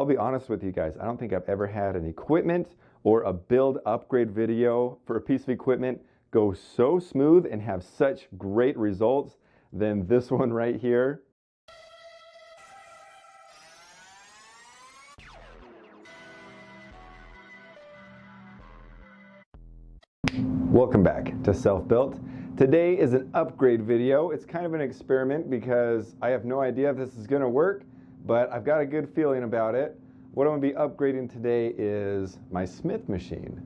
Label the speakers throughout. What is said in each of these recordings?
Speaker 1: be honest with you guys, I don't think I've ever had an equipment or a build upgrade video for a piece of equipment go so smooth and have such great results than this one right here. Welcome back to Self-Built. Today is an upgrade video. It's kind of an experiment because I have no idea if this is going to work, but I've got a good feeling about it. What I'm going to be upgrading today is my Smithmachine.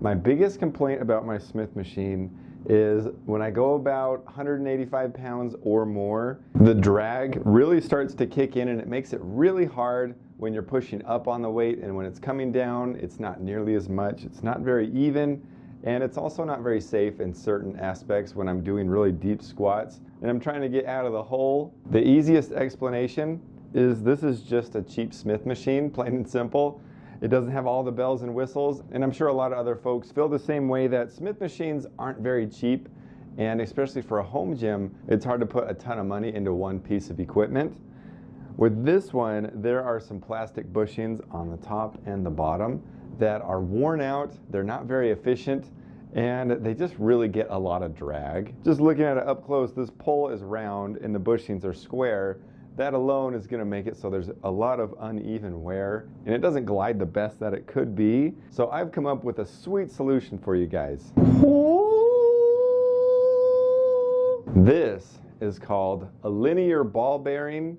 Speaker 1: My biggest complaint about my Smithmachine is when I go about 185 pounds or more, the drag really starts to kick in and it makes it really hard when you're pushing up on the weight, and when it's coming down, it's not nearly as much. It's not very even. And it's also not very safe in certain aspects when I'm doing really deep squats and I'm trying to get out of the hole. The easiest explanation is this is just a cheap Smithmachine, plain and simple. It doesn't have all the bells and whistles, and I'm sure a lot of other folks feel the same way, that Smithmachines aren't very cheap, and especially for a home gym, it's hard to put a ton of money into one piece of equipment. With this one, there are some plastic bushings on the top and the bottom that are worn out, they're not very efficient, and they just really get a lot of drag. Just looking at it up close, this pole is round and the bushings are square. That alone is going to make it so there's a lot of uneven wear, and it doesn't glide the best that it could be. So I've come up with a sweet solution for you guys. This is called a linear ball bearing.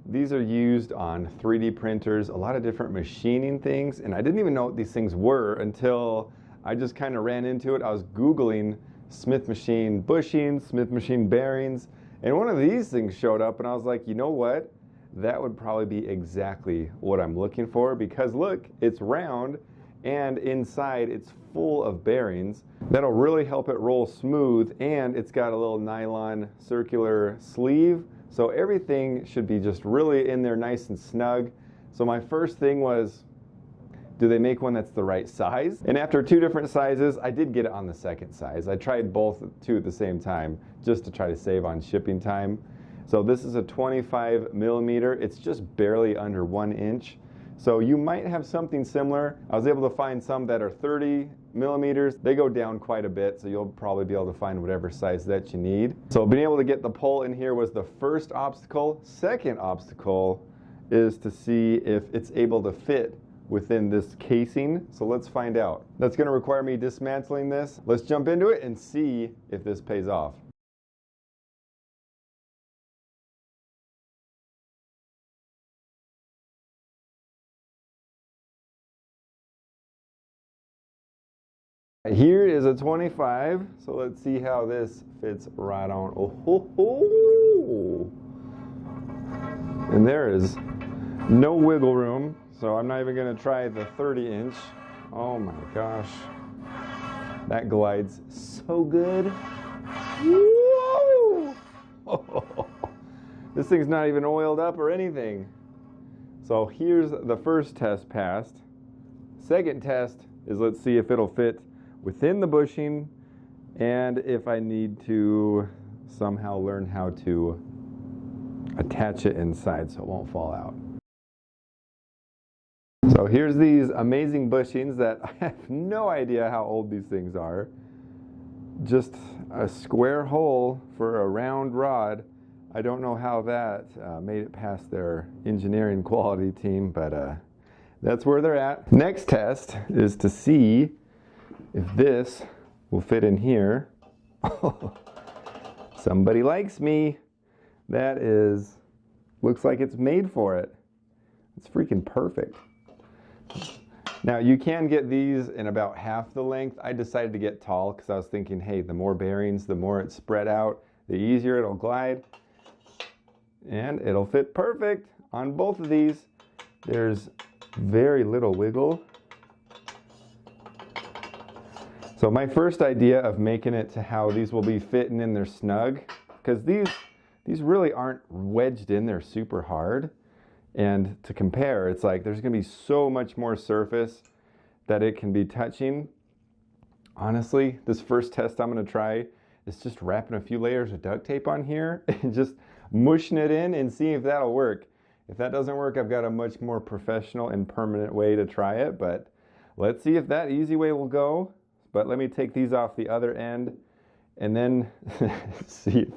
Speaker 1: These are used on 3D printers, a lot of different machining things, and I didn't even know what these things were until I just kind of ran into it. I was Googling Smithmachine bushings, Smithmachine bearings, and one of these things showed up, and I was like, you know what? That would probably be exactly what I'm looking for, because look, it's round, and inside it's full of bearings. That'll really help it roll smooth, and it's got a little nylon circular sleeve. So everything should be just really in there nice and snug. So my first thing was, do they make one that's the right size? And after 2 different sizes, I did get it on the second size. I tried both 2 at the same time just to try to save on shipping time. So this is a 25 millimeter. It's just barely under 1 inch. So you might have something similar. I was able to find some that are 30 millimeters. They go down quite a bit, so you'll probably be able to find whatever size that you need. So being able to get the pole in here was the first obstacle. Second obstacle is to see if it's able to fit within this casing. So let's find out. That's going to require me dismantling this. Let's jump into it and see if this pays off. Here is a 25, so let's see how this fits right on. Oh, ho, ho. And there is no wiggle room, so I'm not even going to try the 30-inch. Oh my gosh, that glides so good. Whoa! Oh, this thing's not even oiled up or anything. So here's the first test passed. Second test is, let's see if it'll fit within the bushing, and if I need to somehow learn how to attach it inside so it won't fall out. So here's these amazing bushings that I have no idea how old these things are. Just a square hole for a round rod. I don't know how that made it past their engineering quality team, but that's where they're at. Next test is to see if this will fit in here. Somebody likes me. That is, looks like it's made for it. It's freaking perfect. Now you can get these in about half the length. I decided to get tall because I was thinking, hey, the more bearings, the more it's spread out, the easier it'll glide. And it'll fit perfect on both of these. There's very little wiggle. So my first idea of making it to how these will be fitting in there snug, because these really aren't wedged in there super hard. And to compare, it's like there's going to be so much more surface that it can be touching. Honestly, this first test I'm going to try is just wrapping a few layers of duct tape on here and just mushing it in and seeing if that'll work. If that doesn't work, I've got a much more professional and permanent way to try it, but let's see if that easy way will go. But let me take these off the other end and then see if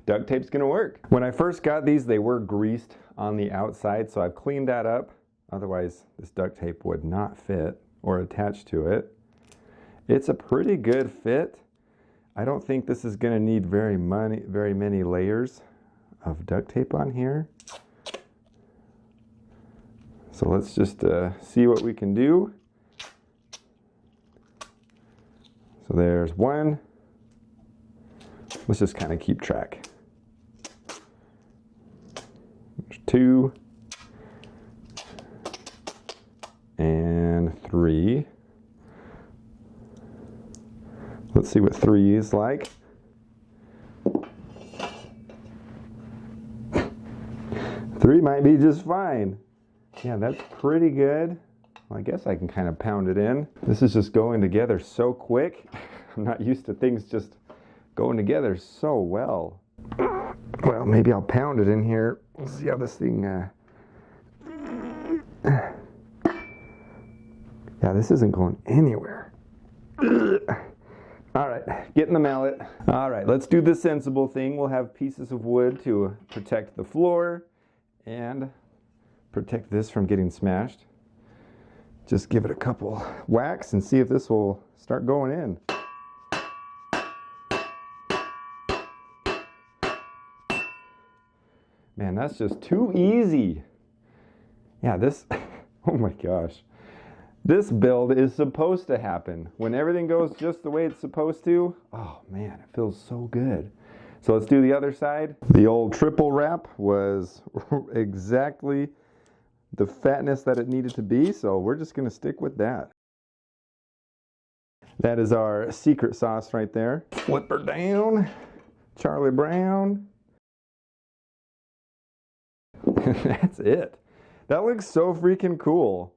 Speaker 1: duct tape's gonna work. When I first got these, they were greased on the outside, so I've cleaned that up. Otherwise, this duct tape would not fit or attach to it. It's a pretty good fit. I don't think this is gonna need very many layers of duct tape on here. So let's just see what we can do. So there's one. Let's just kind of keep track. There's 2 and 3. Let's see what 3 is like. 3 might be just fine. Yeah, that's pretty good. Well, I guess I can kind of pound it in. This is just going together so quick. I'm not used to things just going together so well. Well, maybe I'll pound it in here. We'll see how this thing... Yeah, this isn't going anywhere. All right, getting the mallet. All right, let's do the sensible thing. We'll have pieces of wood to protect the floor and protect this from getting smashed. Just give it a couple whacks and see if this will start going in. Man, that's just too easy. Yeah, this, oh my gosh. This build is supposed to happen. When everything goes just the way it's supposed to, oh man, it feels so good. So let's do the other side. The old triple wrap was exactly the fatness that it needed to be, so we're just gonna stick with that. That is our secret sauce right there. Flip her down, Charlie Brown. That's it. That looks so freaking cool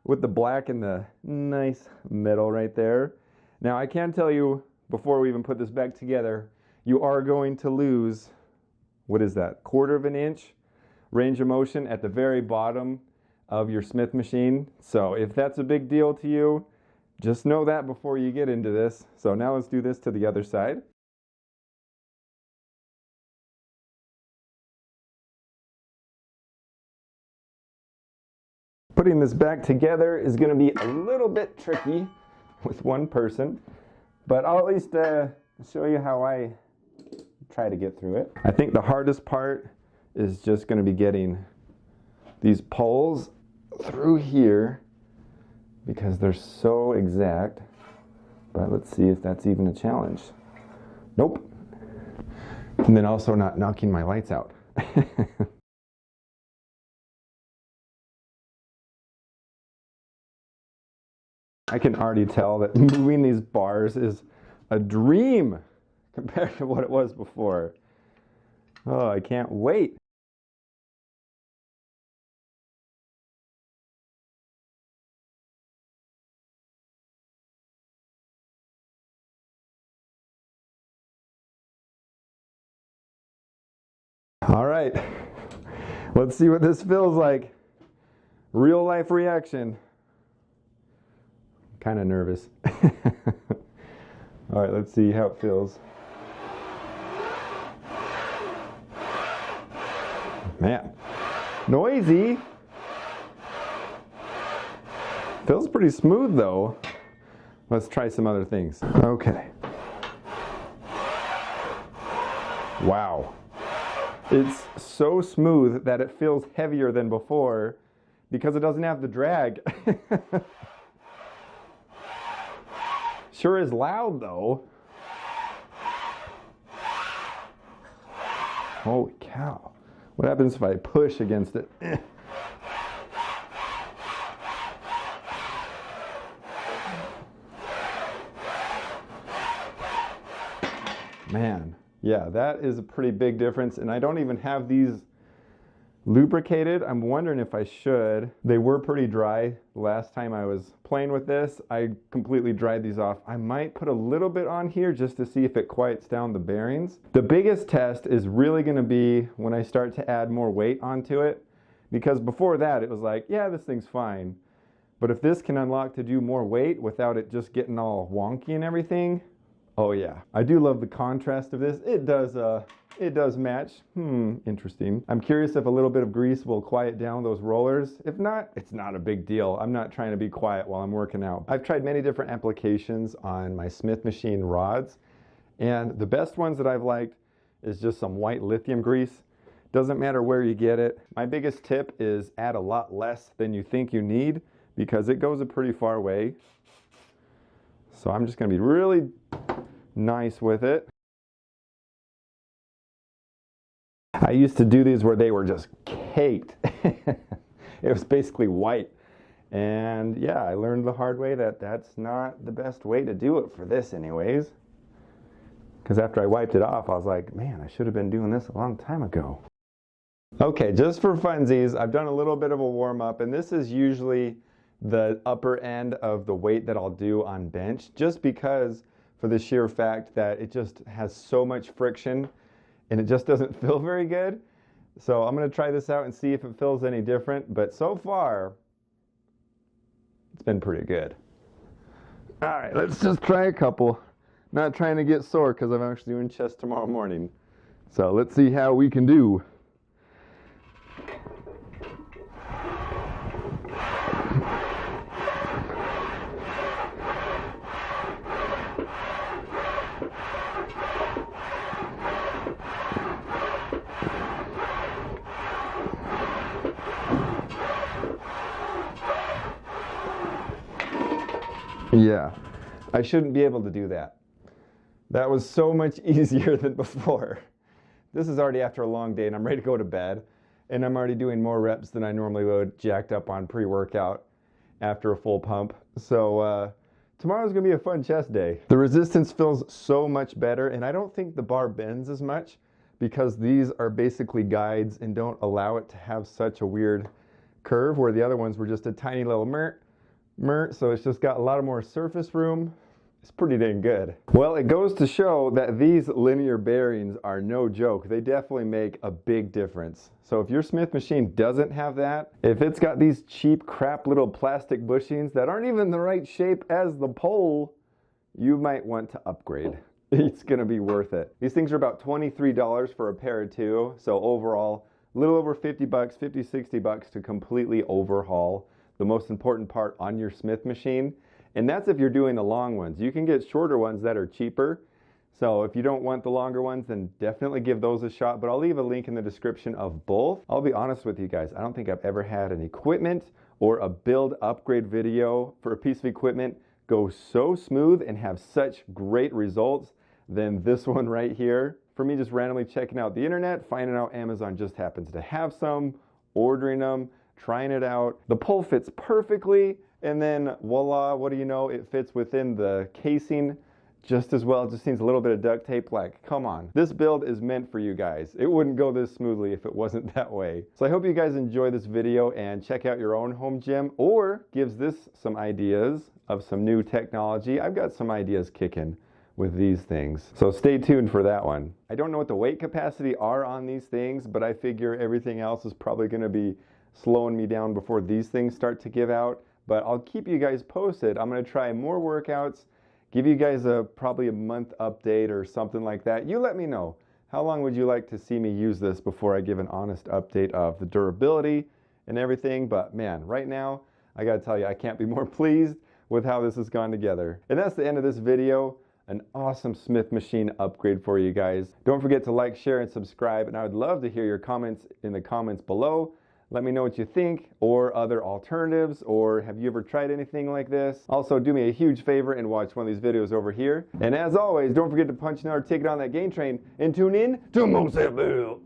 Speaker 1: with the black and the nice metal right there. Now I can tell you, before we even put this back together, you are going to lose, what is that, 1/4 of an inch range of motion at the very bottom of your Smithmachine. So if that's a big deal to you, just know that before you get into this. So now let's do this to the other side. Putting this back together is going to be a little bit tricky with one person, but I'll at least show you how I try to get through it. I think the hardest part is just going to be getting these poles through here because they're so exact, but let's see if that's even a challenge. Nope. And then also not knocking my lights out. I can already tell that moving these bars is a dream compared to what it was before. Oh, I can't wait. All right, let's see what this feels like. Real life reaction. Kind of nervous. All right, let's see how it feels. Man, noisy. Feels pretty smooth though. Let's try some other things. Okay. Wow. It's so smooth that it feels heavier than before because it doesn't have the drag. Sure is loud though. Holy cow. What happens if I push against it? Man, yeah, that is a pretty big difference, and I don't even have these lubricated. I'm wondering if I should. They were pretty dry last time I was playing with this. I completely dried these off. I might put a little bit on here just to see if it quiets down the bearings. The biggest test is really going to be when I start to add more weight onto it, Because before that, it was like, yeah, this thing's fine. But if this can unlock to do more weight without it just getting all wonky and everything, oh yeah. I do love the contrast of this. It does match. Interesting. I'm curious if a little bit of grease will quiet down those rollers. If not, it's not a big deal. I'm not trying to be quiet while I'm working out. I've tried many different applications on my Smithmachine rods, and the best ones that I've liked is just some white lithium grease. Doesn't matter where you get it. My biggest tip is add a lot less than you think you need, because it goes a pretty far way. So I'm just going to be really nice with it. I used to do these where they were just caked. It was basically white. And yeah, I learned the hard way that that's not the best way to do it for this anyways. Because after I wiped it off, I was like, man, I should have been doing this a long time ago. Okay, just for funsies, I've done a little bit of a warm-up, and this is usually the upper end of the weight that I'll do on bench, just because for the sheer fact that it just has so much friction and it just doesn't feel very good. So I'm going to try this out and see if it feels any different, but so far it's been pretty good. All right, let's just try a couple. Not trying to get sore because I'm actually doing chest tomorrow morning. So let's see how we can do. Yeah, I shouldn't be able to do that. That was so much easier than before. This is already after a long day and I'm ready to go to bed, and I'm already doing more reps than I normally would, jacked up on pre-workout after a full pump. So tomorrow's gonna be a fun chest day. The resistance feels so much better, and I don't think the bar bends as much because these are basically guides and don't allow it to have such a weird curve, where the other ones were just a tiny little so it's just got a lot of more surface room. It's pretty dang good. Well, it goes to show that these linear bearings are no joke. They definitely make a big difference. So if your Smithmachine doesn't have that, if it's got these cheap crap little plastic bushings that aren't even the right shape as the pole, you might want to upgrade. It's gonna be worth it. These things are about $23 for a pair of two. So overall, a little over 50 bucks, 50, 60 bucks to completely overhaul the most important part on your Smithmachine. And that's if you're doing the long ones. You can get shorter ones that are cheaper. So if you don't want the longer ones, then definitely give those a shot. But I'll leave a link in the description of both. I'll be honest with you guys, I don't think I've ever had an equipment or a build upgrade video for a piece of equipment go so smooth and have such great results than this one right here. For me, just randomly checking out the internet, finding out Amazon just happens to have some, ordering them, trying it out. The pole fits perfectly, and then voila, what do you know, it fits within the casing just as well. It just needs a little bit of duct tape. Like, come on. This build is meant for you guys. It wouldn't go this smoothly if it wasn't that way. So I hope you guys enjoy this video and check out your own home gym, or gives this some ideas of some new technology. I've got some ideas kicking with these things, so stay tuned for that one. I don't know what the weight capacity are on these things, but I figure everything else is probably going to be slowing me down before these things start to give out. But I'll keep you guys posted. I'm going to try more workouts, give you guys probably a month update or something like that. You let me know. How long would you like to see me use this before I give an honest update of the durability and everything? But man, right now, I got to tell you, I can't be more pleased with how this has gone together. And that's the end of this video. An awesome Smithmachine upgrade for you guys. Don't forget to like, share, and subscribe. And I would love to hear your comments in the comments below. Let me know what you think, or other alternatives, or have you ever tried anything like this? Also, do me a huge favor and watch one of these videos over here. And as always, don't forget to punch another ticket on that gain train and tune in to Self Built.